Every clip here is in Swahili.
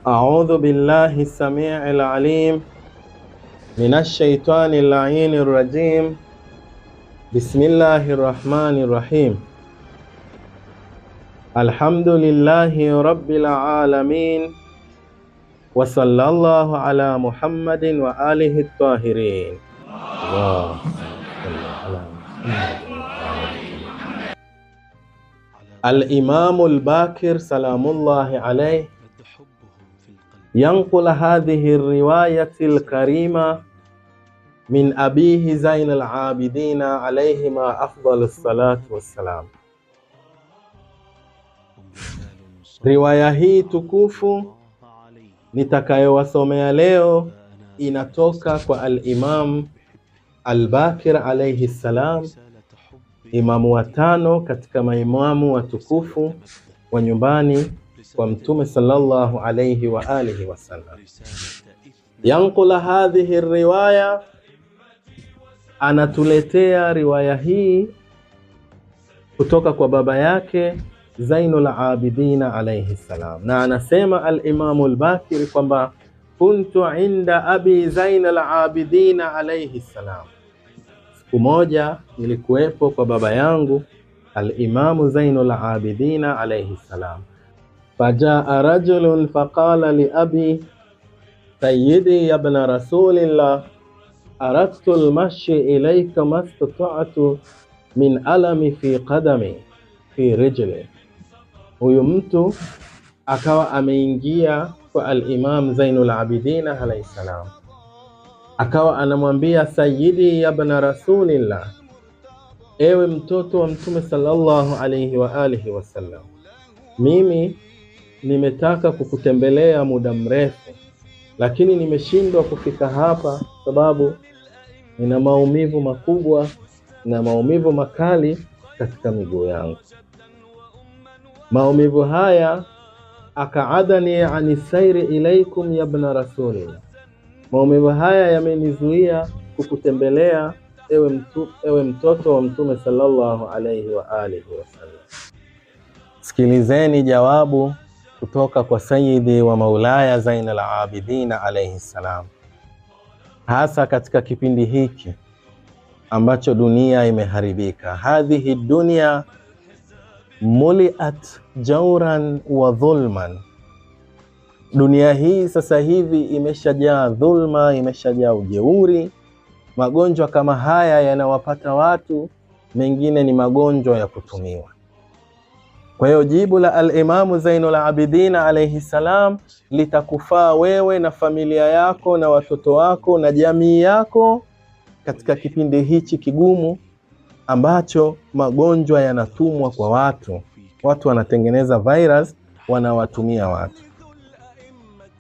أعوذ بالله السميع العليم من الشيطان اللعين الرجيم. بسم الله الرحمن الرحيم. الحمد لله رب العالمين، وصلى الله على محمد وآله الطاهرين. اللهم صل على محمد. الإمام الباكر سلام الله عليه ينقل هذه الرواية الكريمة من أبيه زين العابدين عليهما أفضل الصلاة والسلام. Riwaya hii tukufu nitakayowasomea leo inatoka kwa al-Imam al-Bakir alayhi salam, imamu watano katika maimamu watukufu wa nyumbani kwa Mtume sallallahu alayhi wa alihi wasallam. Yanqula hadhihi riwaya, anatuletea riwaya hii kutoka kwa baba yake Zainul Abidin alayhi salam, na anasema al-Imamu al-Bakir kwamba kuntu inda abi Zainul Abidin alayhi salam, siku moja nilikuwepo kwa baba yangu al-Imamu Zainul Abidin alayhi salam. Fajaa rajulun faqala li abi sayyidi ya ibn rasulillah aradtu al-mashi ilayka mastata'tu min alami fi qadami fi rijli. Huyu mtu akawa ameingia kwa al-Imam Zainul Abidin alayhi salam, akawa anamwambia sayyidi ya ibn rasulillah, ewe mtoto wa Mtume sallallahu alayhi wa alihi wasallam, mimi nimetaka kukutembelea muda mrefu, lakini nimeshindwa kufika hapa sababu nina maumivu makubwa na maumivu makali katika miguu yangu. Maumivu haya akaadani ani sairi ilaikum ya ibn rasulillah, maumivu haya yamenizuia kukutembelea ewe mtoto wa Mtume sallallahu alayhi wa alihi wasallam. Sikilizeni jawabu kutoka kwa Sayyidi wa Maulaya Zainul Abidin alayhi salam, hasa katika kipindi hiki ambacho dunia imeharibika. Hadhihi dunya muliat jawran wa dhulman, dunia hii sasa hivi imeshajaa dhulma, imeshajaa ujeuri. Magonjwa kama haya yanawapata watu, mengine ni magonjwa ya kutumiwa. Kwa hiyo jibu la al-Imamu Zainul Abidin alayhi salam litakufaa wewe na familia yako na watoto wako na jamii yako katika kipindi hichi kigumu ambacho magonjwa yanatumwa kwa watu. Watu wanatengeneza virus, wanawatumia watu.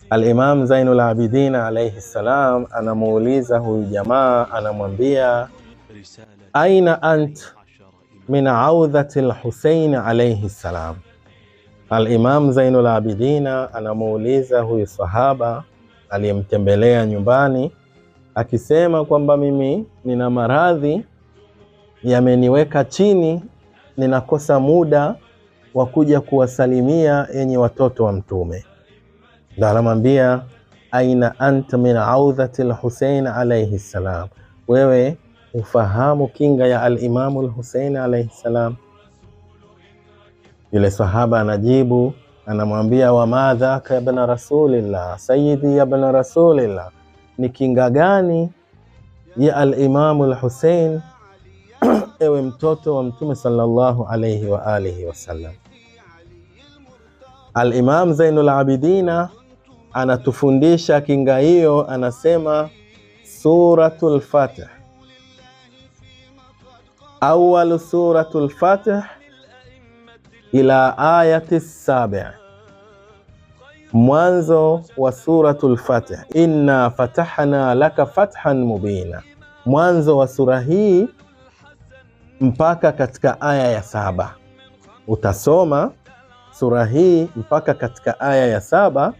Al-Imam Zainul Abidin alayhi salam anamuuliza huyu jamaa, anamwambia aina ant min audhati al-Husayn alayhi salam. Al-Imam Zainul Abidin anamuuliza huyu sahaba aliyemtembelea nyumbani, akisema kwamba mimi nina maradhi yameniweka chini, ninakosa muda wa kuja kuwasalimia yenye watoto wa Mtume. Ndio anamwambia aina anta min audhati al-Husayn alayhi salam, wewe ufahamu kinga ya al-Imamu al-Husayn alayhi salam? Yule sahaba anajibu, anamwambia wa madhaka ya ibn rasulillah, sayyidi ya ibn rasulillah, ni kinga gani ya al-Imamu al-Husayn ewe mtoto wa Mtume sallallahu alayhi wa alihi wasallam? Al-Imam Zainul Abidin anatufundisha kinga hiyo, anasema suratul Fatih, awwal suratul Fatih ila ayati 7, mwanzo wa suratul Fatih, inna fatahna laka fathan mubina, mwanzo wa sura hii mpaka katika aya ya 7. Utasoma sura hii mpaka katika aya ya 7.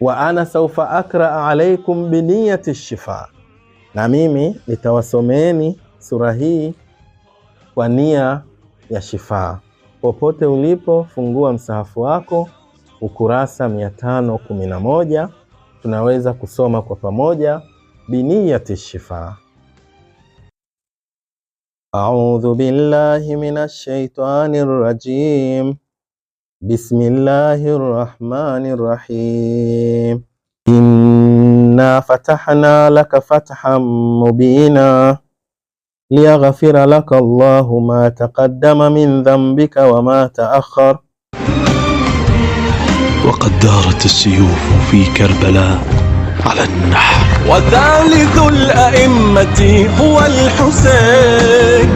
Wa ana saufa akra alaikum biniyati shifa, na mimi nitawasomeeni sura hii kwa nia ya shifaa. Popote ulipo, fungua msahafu wako ukurasa 511, tunaweza kusoma kwa pamoja biniyati shifaa. A'udhu billahi minash shaitanir rajim. Bismillahir rahmanir rahim. Inna fatahna laka fathan mubina liyaghfira laka Allahu ma taqaddama min dhanbika wa ma ta'akhkhar. وقد دارت السيوف في كربلاء على النحر، وثالث الأئمة هو الحسين.